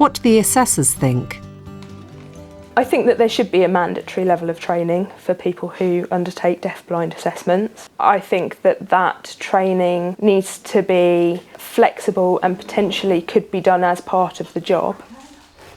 What do the assessors think? I think that there should be a mandatory level of training for people who undertake deafblind assessments. I think that that training needs to be flexible and potentially could be done as part of the job.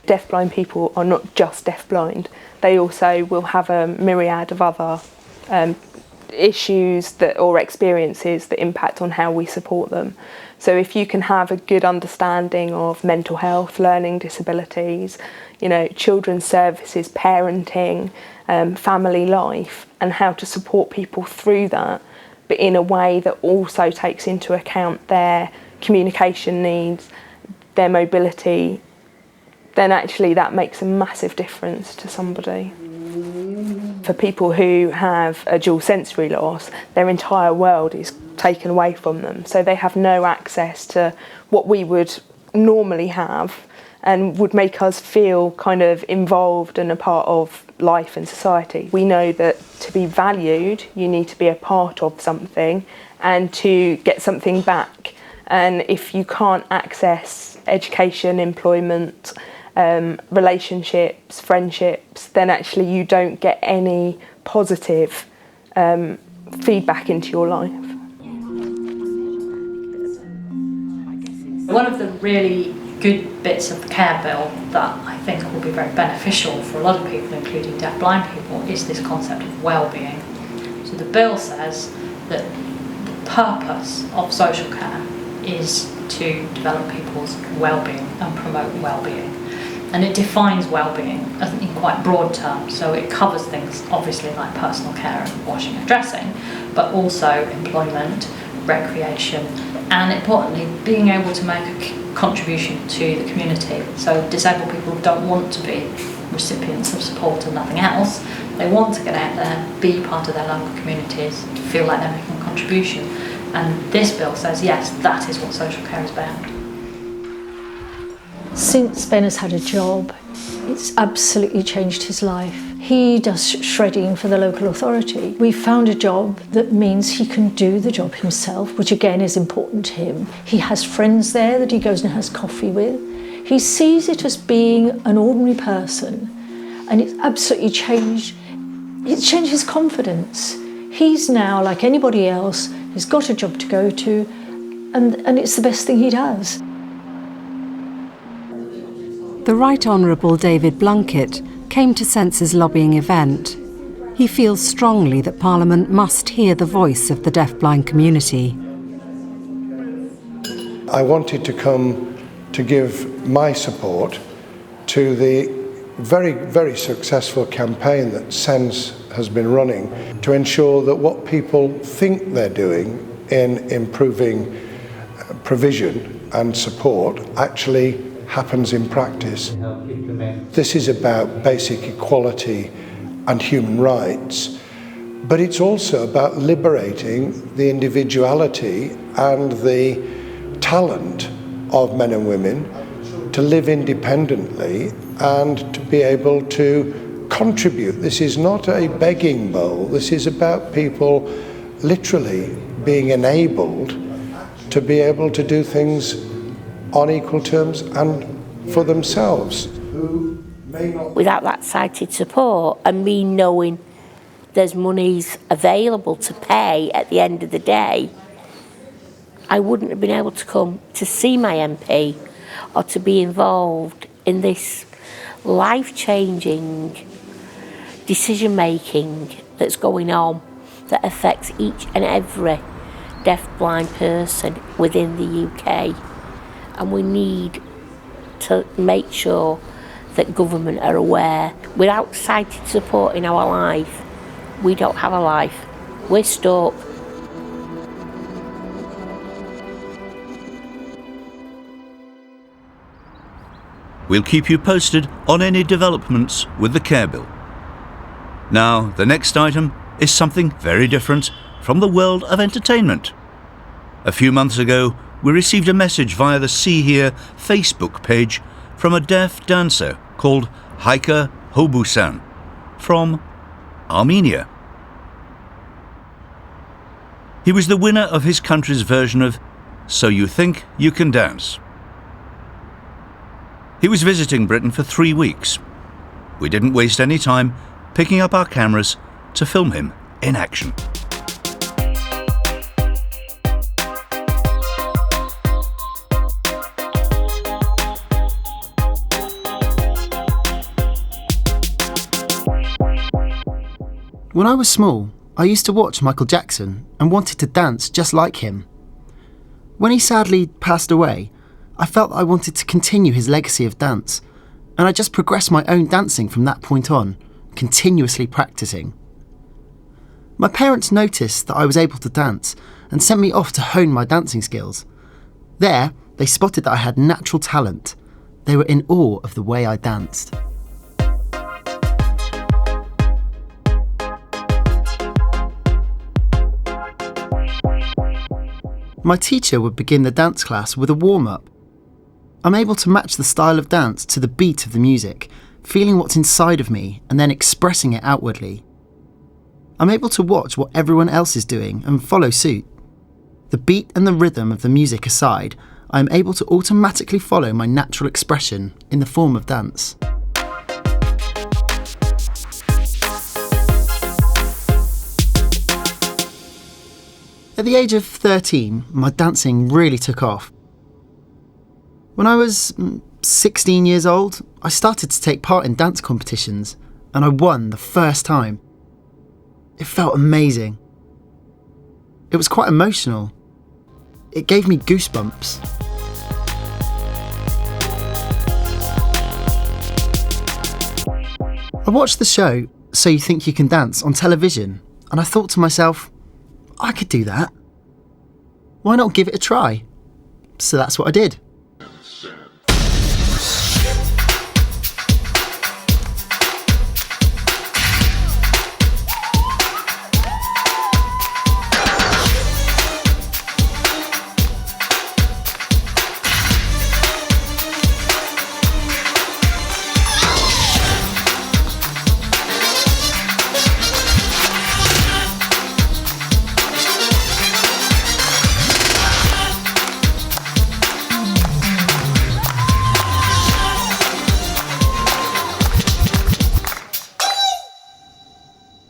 Deafblind people are not just deafblind. They also will have a myriad of other issues or experiences that impact on how we support them. So if you can have a good understanding of mental health, learning disabilities, children's services, parenting, family life, and how to support people through that, but in a way that also takes into account their communication needs, their mobility, then actually that makes a massive difference to somebody. For people who have a dual sensory loss, their entire world is taken away from them. So they have no access to what we would normally have and would make us feel kind of involved and a part of life and society. We know that to be valued, you need to be a part of something and to get something back. And if you can't access education, employment, relationships, friendships, then actually you don't get any positive feedback into your life. One of the really good bits of the care bill that I think will be very beneficial for a lot of people, including deaf-blind people, is this concept of well-being. So the bill says that the purpose of social care is to develop people's well-being and promote well-being. And it defines well-being in quite broad terms, so it covers things obviously like personal care and washing and dressing, but also employment, recreation, and importantly, being able to make a contribution to the community. So disabled people don't want to be recipients of support and nothing else. They want to get out there, be part of their local communities, feel like they're making a contribution. And this bill says, yes, that is what social care is about. Since Ben has had a job, it's absolutely changed his life. He does shredding for the local authority. We found a job that means he can do the job himself, which again is important to him. He has friends there that he goes and has coffee with. He sees it as being an ordinary person, and it's absolutely changed. It's changed his confidence. He's now, like anybody else, he's got a job to go to, and it's the best thing he does. The Right Honourable David Blunkett came to Sense's lobbying event. He feels strongly that Parliament must hear the voice of the deafblind community. I wanted to come to give my support to the very, very successful campaign that Sense has been running to ensure that what people think they're doing in improving provision and support actually happens in practice. This is about basic equality and human rights, but it's also about liberating the individuality and the talent of men and women to live independently and to be able to contribute. This is not a begging bowl. This is about people literally being enabled to be able to do things on equal terms and for themselves. Without that sighted support and me knowing there's monies available to pay at the end of the day, I wouldn't have been able to come to see my MP or to be involved in this life-changing decision-making that's going on that affects each and every deaf-blind person within the UK. And we need to make sure that government are aware. Without sighted support in our life, we don't have a life. We're stuck. We'll keep you posted on any developments with the Care Bill. Now, the next item is something very different from the world of entertainment. A few months ago, we received a message via the See Here Facebook page from a deaf dancer called Hayk Hobosyan from Armenia. He was the winner of his country's version of So You Think You Can Dance. He was visiting Britain for 3 weeks. We didn't waste any time picking up our cameras to film him in action. When I was small, I used to watch Michael Jackson and wanted to dance just like him. When he sadly passed away, I felt I wanted to continue his legacy of dance, and I just progressed my own dancing from that point on, continuously practicing. My parents noticed that I was able to dance and sent me off to hone my dancing skills. There, they spotted that I had natural talent. They were in awe of the way I danced. My teacher would begin the dance class with a warm-up. I'm able to match the style of dance to the beat of the music, feeling what's inside of me and then expressing it outwardly. I'm able to watch what everyone else is doing and follow suit. The beat and the rhythm of the music aside, I am able to automatically follow my natural expression in the form of dance. At the age of 13, my dancing really took off. When I was 16 years old, I started to take part in dance competitions, and I won the first time. It felt amazing. It was quite emotional. It gave me goosebumps. I watched the show So You Think You Can Dance on television, and I thought to myself, I could do that. Why not give it a try? So that's what I did.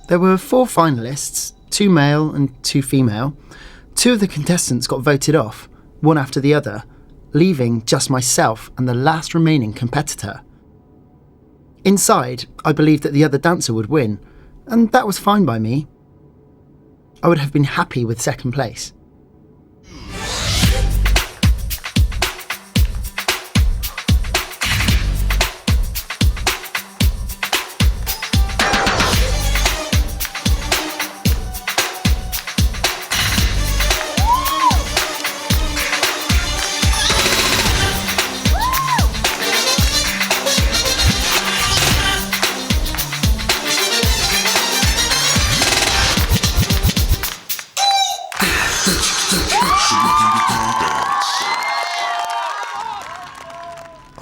There were 4 finalists, 2 male and 2 female. 2 of the contestants got voted off, one after the other, leaving just myself and the last remaining competitor. Inside, I believed that the other dancer would win, and that was fine by me. I would have been happy with second place.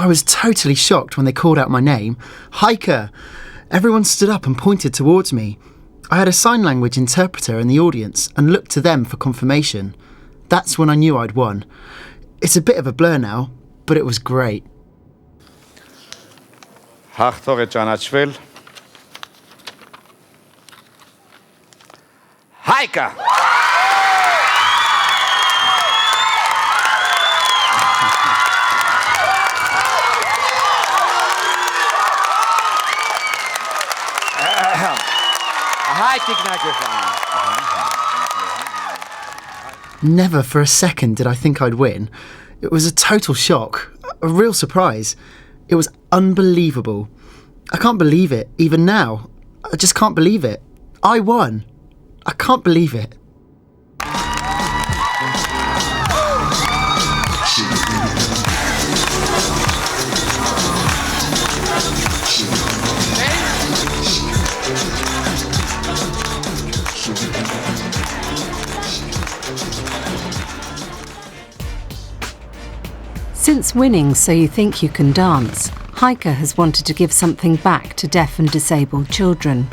I was totally shocked when they called out my name. Hayk! Everyone stood up and pointed towards me. I had a sign language interpreter in the audience and looked to them for confirmation. That's when I knew I'd won. It's a bit of a blur now, but it was great. Հաղթող է ճանաչվել Հայկը Never for a second did I think I'd win. It was a total shock, a real surprise. It was unbelievable. I can't believe it, even now. I just can't believe it. I won. I can't believe it. Since winning So You Think You Can Dance, Hayk has wanted to give something back to deaf and disabled children.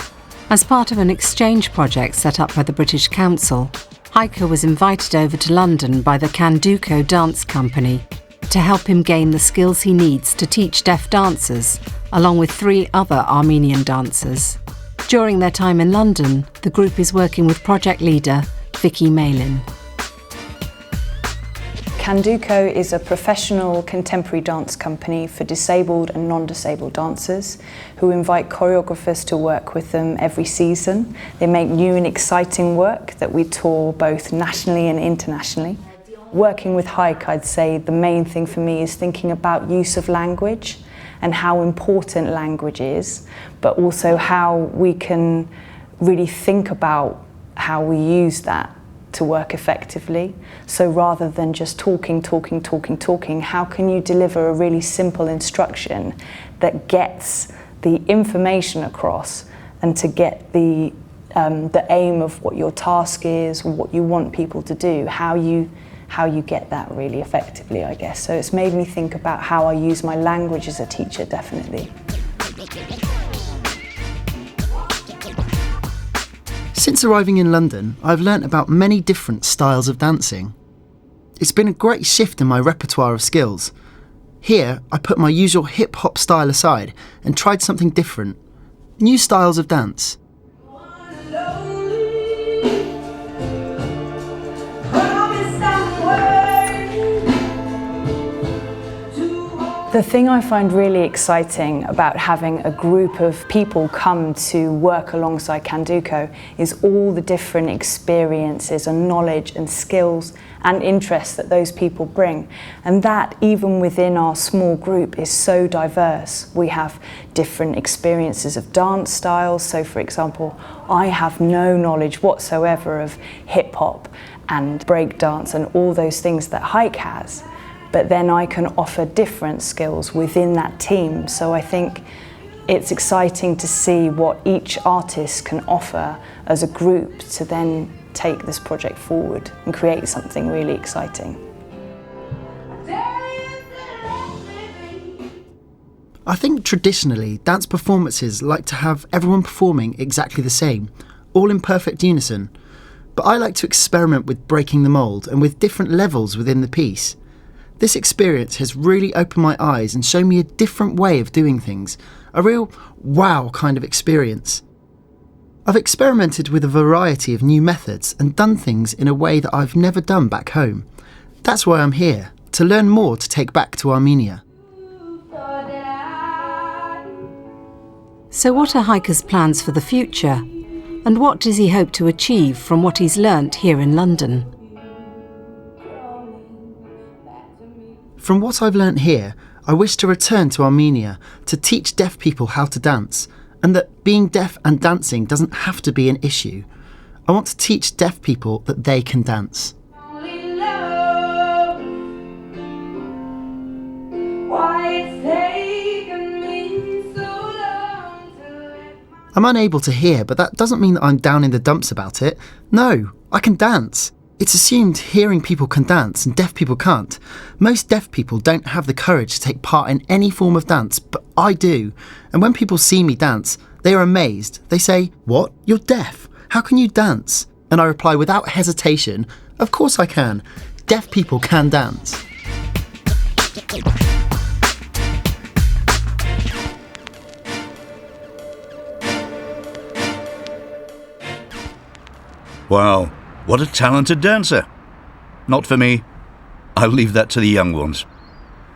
As part of an exchange project set up by the British Council, Hayk was invited over to London by the Canduco Dance Company. to help him gain the skills he needs to teach deaf dancers, along with 3 other Armenian dancers. During their time in London, the group is working with project leader Vicky Malin. Canduco is a professional contemporary dance company for disabled and non-disabled dancers who invite choreographers to work with them every season. They make new and exciting work that we tour both nationally and internationally. Working with Hayk, I'd say the main thing for me is thinking about use of language and how important language is, but also how we can really think about how we use that to work effectively. So rather than just talking, how can you deliver a really simple instruction that gets the information across and to get the aim of what your task is, what you want people to do, how you get that really effectively, I guess. So it's made me think about how I use my language as a teacher, definitely. Since arriving in London, I've learnt about many different styles of dancing. It's been a great shift in my repertoire of skills. Here, I put my usual hip-hop style aside and tried something different. New styles of dance. The thing I find really exciting about having a group of people come to work alongside Canduco is all the different experiences and knowledge and skills and interests that those people bring. And that, even within our small group, is so diverse. We have different experiences of dance styles. So, for example, I have no knowledge whatsoever of hip-hop and break dance and all those things that Hayk has. But then I can offer different skills within that team. So I think it's exciting to see what each artist can offer as a group to then take this project forward and create something really exciting. I think traditionally, dance performances like to have everyone performing exactly the same, all in perfect unison. But I like to experiment with breaking the mould and with different levels within the piece. This experience has really opened my eyes and shown me a different way of doing things, a real wow kind of experience. I've experimented with a variety of new methods and done things in a way that I've never done back home. That's why I'm here, to learn more to take back to Armenia. So what are Hayka's plans for the future? And what does he hope to achieve from what he's learnt here in London? From what I've learnt here, I wish to return to Armenia to teach deaf people how to dance, and that being deaf and dancing doesn't have to be an issue. I want to teach deaf people that they can dance. I'm unable to hear, but that doesn't mean that I'm down in the dumps about it. No, I can dance. It's assumed hearing people can dance and deaf people can't. Most deaf people don't have the courage to take part in any form of dance, but I do. And when people see me dance, they are amazed. They say, "What? You're deaf? How can you dance?" And I reply without hesitation, "Of course I can. Deaf people can dance." Wow, what a talented dancer. Not for me. I'll leave that to the young ones.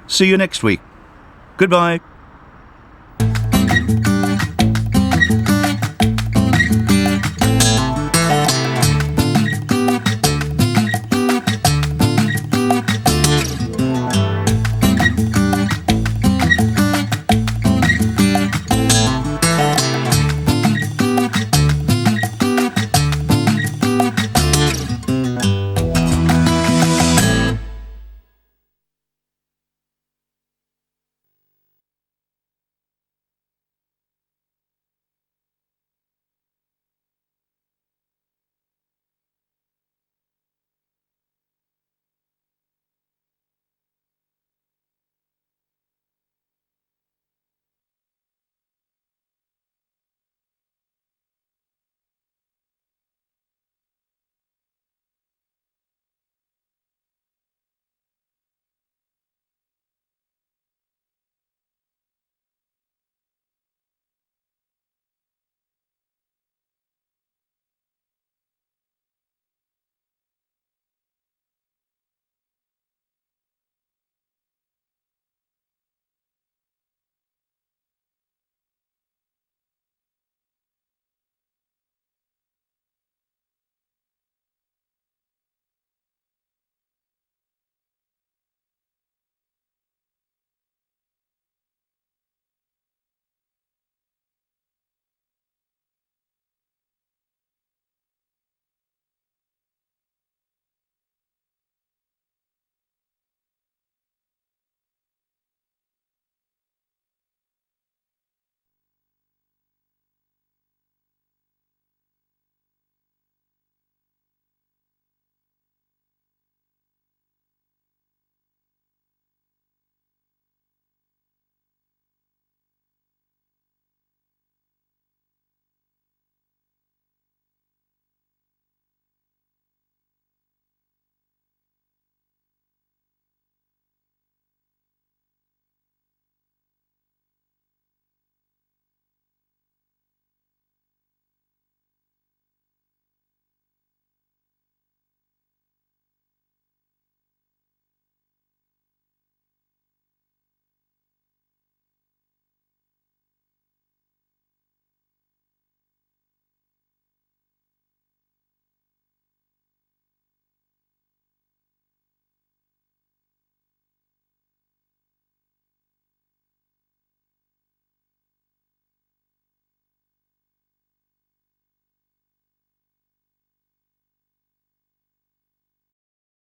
See you next week. Goodbye.